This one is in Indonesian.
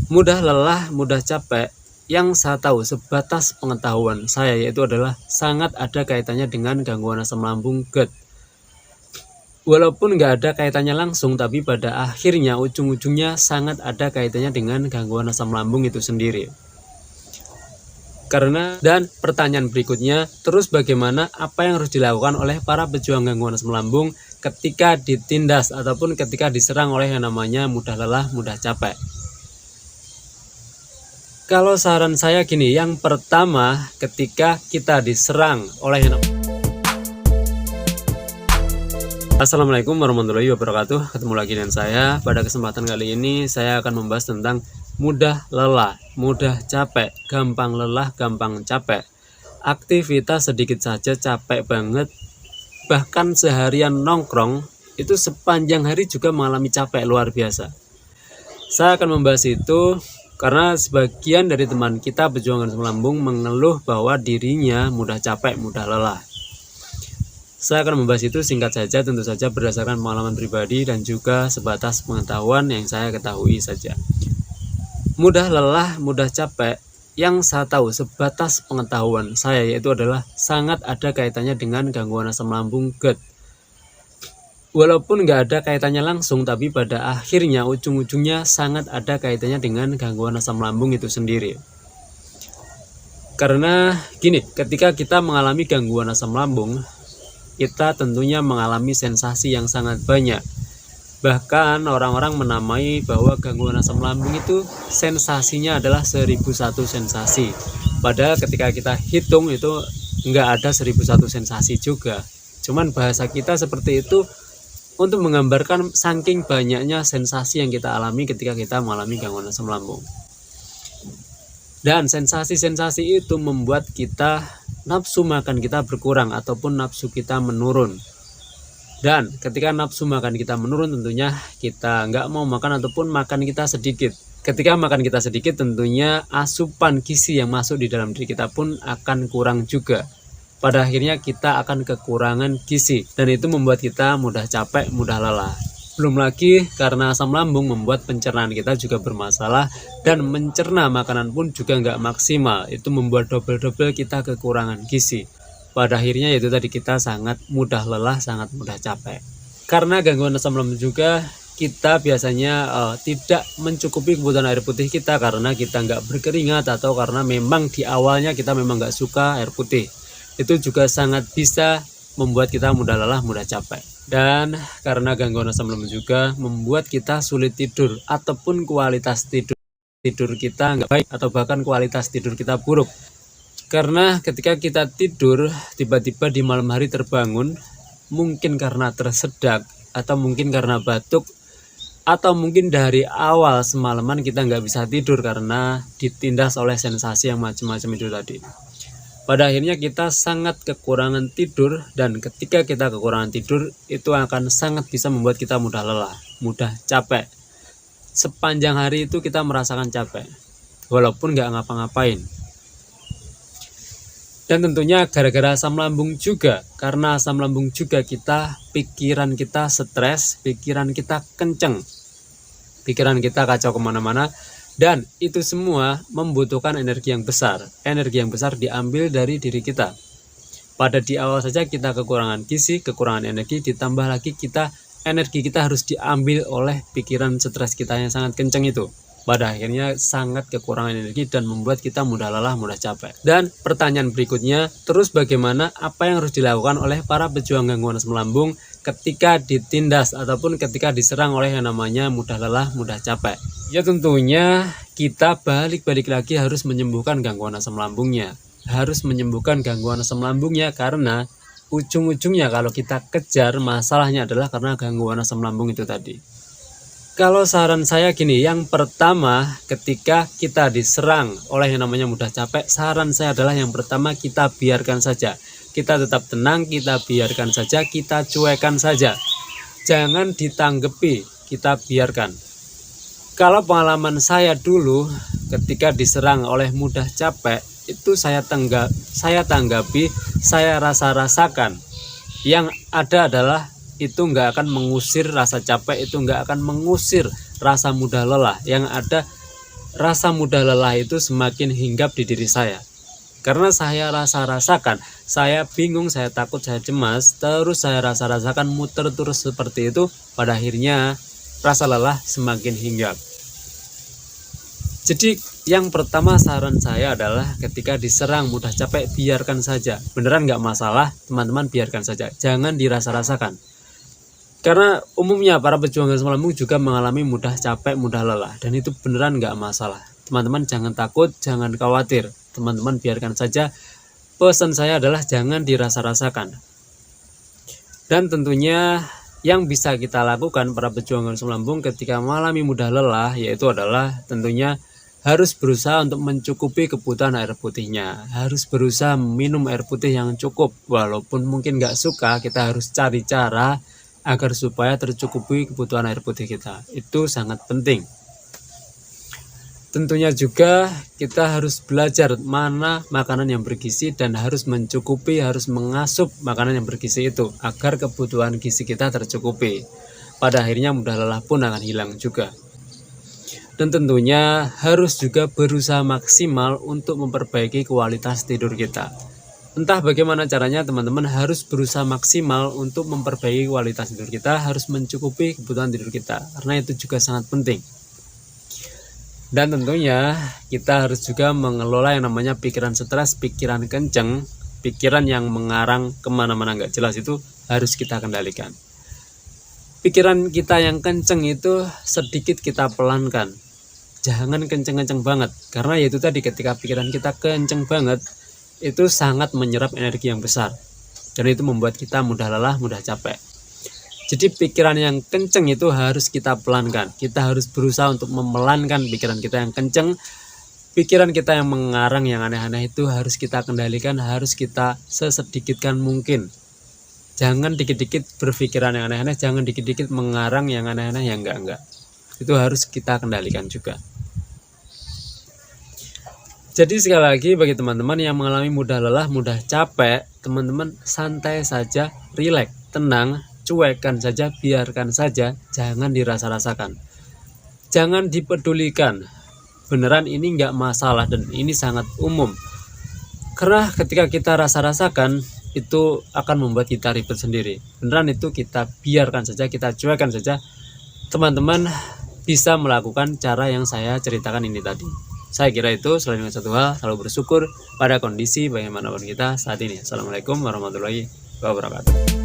Mudah lelah, mudah capek, yang saya tahu sebatas pengetahuan saya yaitu adalah sangat ada kaitannya dengan gangguan asam lambung GERD. Walaupun nggak ada kaitannya langsung, tapi pada akhirnya ujung-ujungnya sangat ada kaitannya dengan gangguan asam lambung itu sendiri. Dan pertanyaan berikutnya, terus bagaimana apa yang harus dilakukan oleh para pejuang gangguan asam lambung ketika ditindas ataupun ketika diserang oleh yang namanya mudah lelah, mudah capek? Kalau saran saya gini, yang pertama ketika kita diserang oleh yang namanya Assalamualaikum warahmatullahi wabarakatuh. Ketemu lagi dengan saya. Pada kesempatan kali ini saya akan membahas tentang mudah lelah, mudah capek, gampang lelah, gampang capek. Aktivitas sedikit saja capek banget, bahkan seharian nongkrong itu sepanjang hari juga mengalami capek luar biasa. Saya akan membahas itu karena sebagian dari teman kita pejuang asam lambung mengeluh bahwa dirinya mudah capek, mudah lelah. Saya akan membahas itu singkat saja, tentu saja berdasarkan pengalaman pribadi dan juga sebatas pengetahuan yang saya ketahui saja. Mudah lelah, mudah capek, yang saya tahu sebatas pengetahuan saya yaitu adalah sangat ada kaitannya dengan gangguan asam lambung GERD. Walaupun nggak ada kaitannya langsung, tapi pada akhirnya ujung-ujungnya sangat ada kaitannya dengan gangguan asam lambung itu sendiri. Karena gini, ketika kita mengalami gangguan asam lambung, kita tentunya mengalami sensasi yang sangat banyak. Bahkan orang-orang menamai bahwa gangguan asam lambung itu sensasinya adalah 1001 sensasi. Padahal ketika kita hitung itu nggak ada 1001 sensasi juga. Cuman bahasa kita seperti itu untuk menggambarkan saking banyaknya sensasi yang kita alami ketika kita mengalami gangguan asam lambung. Dan sensasi-sensasi itu membuat kita nafsu makan kita berkurang ataupun nafsu kita menurun. Dan ketika nafsu makan kita menurun, tentunya kita nggak mau makan ataupun makan kita sedikit. Ketika makan kita sedikit, tentunya asupan gizi yang masuk di dalam diri kita pun akan kurang juga. Pada akhirnya kita akan kekurangan gizi dan itu membuat kita mudah capek, mudah lelah. Belum lagi karena asam lambung membuat pencernaan kita juga bermasalah dan mencerna makanan pun juga nggak maksimal. Itu membuat double-double kita kekurangan gizi. Pada akhirnya yaitu tadi kita sangat mudah lelah, sangat mudah capek. Karena gangguan asam lambung juga kita biasanya tidak mencukupi kebutuhan air putih kita karena kita nggak berkeringat atau karena memang di awalnya kita memang nggak suka air putih. Itu juga sangat bisa membuat kita mudah lelah, mudah capek. Dan karena gangguan asam lambung juga membuat kita sulit tidur ataupun kualitas tidur kita nggak baik atau bahkan kualitas tidur kita buruk. Karena ketika kita tidur tiba-tiba di malam hari terbangun, mungkin karena tersedak atau mungkin karena batuk atau mungkin dari awal semalaman kita nggak bisa tidur karena ditindas oleh sensasi yang macam-macam itu tadi. Pada akhirnya kita sangat kekurangan tidur dan ketika kita kekurangan tidur itu akan sangat bisa membuat kita mudah lelah, mudah capek. Sepanjang hari itu kita merasakan capek walaupun nggak ngapa-ngapain. Dan tentunya gara-gara asam lambung juga, karena asam lambung juga pikiran kita stres, pikiran kita kenceng, pikiran kita kacau kemana-mana. Dan itu semua membutuhkan energi yang besar. Energi yang besar diambil dari diri kita. Pada di awal saja kita kekurangan gizi, kekurangan energi, ditambah lagi energi kita harus diambil oleh pikiran stres kita yang sangat kenceng itu. Pada akhirnya sangat kekurangan energi dan membuat kita mudah lelah, mudah capek. Dan pertanyaan berikutnya, terus bagaimana apa yang harus dilakukan oleh para pejuang gangguan asam lambung ketika ditindas ataupun ketika diserang oleh yang namanya mudah lelah, mudah capek? Ya tentunya kita balik lagi harus menyembuhkan gangguan asam lambungnya. Harus menyembuhkan gangguan asam lambungnya karena ujung-ujungnya kalau kita kejar masalahnya adalah karena gangguan asam lambung itu tadi. Kalau saran saya gini, yang pertama ketika kita diserang oleh yang namanya mudah capek, saran saya adalah yang pertama kita biarkan saja. Kita tetap tenang, kita biarkan saja, kita cuekan saja. Jangan ditanggepi, kita biarkan. Kalau pengalaman saya dulu ketika diserang oleh mudah capek, itu saya tanggapi, saya rasakan. Yang ada adalah itu nggak akan mengusir rasa capek, itu nggak akan mengusir rasa mudah lelah. Yang ada rasa mudah lelah itu semakin hinggap di diri saya. Karena saya rasakan, saya bingung, saya takut, saya cemas, terus saya rasakan muter terus seperti itu, pada akhirnya rasa lelah semakin hinggap. Jadi yang pertama saran saya adalah ketika diserang mudah capek, biarkan saja. Beneran nggak masalah teman-teman, biarkan saja, jangan dirasa-rasakan. Karena umumnya para pejuang asam lambung juga mengalami mudah capek, mudah lelah, dan itu beneran nggak masalah. Teman-teman jangan takut, jangan khawatir, teman-teman biarkan saja. Pesan saya adalah jangan dirasa-rasakan. Dan tentunya yang bisa kita lakukan para pejuang asam lambung ketika mengalami mudah lelah, yaitu adalah tentunya harus berusaha untuk mencukupi kebutuhan air putihnya, harus berusaha minum air putih yang cukup. Walaupun mungkin nggak suka, kita harus cari cara agar supaya tercukupi kebutuhan air putih kita. Itu sangat penting. Tentunya juga kita harus belajar mana makanan yang bergizi dan harus mencukupi, harus mengasup makanan yang bergizi itu agar kebutuhan gizi kita tercukupi. Pada akhirnya mudah lelah pun akan hilang juga. Dan tentunya harus juga berusaha maksimal untuk memperbaiki kualitas tidur kita. Entah bagaimana caranya, teman-teman harus berusaha maksimal untuk memperbaiki kualitas tidur kita, harus mencukupi kebutuhan tidur kita, karena itu juga sangat penting. Dan tentunya kita harus juga mengelola yang namanya pikiran stres, pikiran kenceng, pikiran yang mengarang kemana-mana nggak jelas itu harus kita kendalikan. Pikiran kita yang kenceng itu sedikit kita pelankan. Jangan kenceng-kenceng banget, karena yaitu tadi ketika pikiran kita kenceng banget itu sangat menyerap energi yang besar, dan itu membuat kita mudah lelah, mudah capek. Jadi pikiran yang kenceng itu harus kita pelankan. Kita harus berusaha untuk memelankan pikiran kita yang kenceng. Pikiran kita yang mengarang, yang aneh-aneh itu harus kita kendalikan, harus kita sesedikitkan mungkin. Jangan dikit-dikit berpikiran yang aneh-aneh, jangan dikit-dikit mengarang yang aneh-aneh, yang enggak. Itu harus kita kendalikan juga. Jadi sekali lagi bagi teman-teman yang mengalami mudah lelah, mudah capek, teman-teman santai saja, rileks, tenang, cuekkan saja, biarkan saja, jangan dirasa-rasakan. Jangan dipedulikan. Beneran ini nggak masalah dan ini sangat umum. Karena ketika kita rasa-rasakan, itu akan membuat kita ribet sendiri. Beneran itu kita biarkan saja, kita cuekkan saja. Teman-teman bisa melakukan cara yang saya ceritakan ini tadi. Saya kira itu, selain dengan satu hal, selalu bersyukur pada kondisi bagaimanapun kita saat ini. Assalamualaikum warahmatullahi wabarakatuh.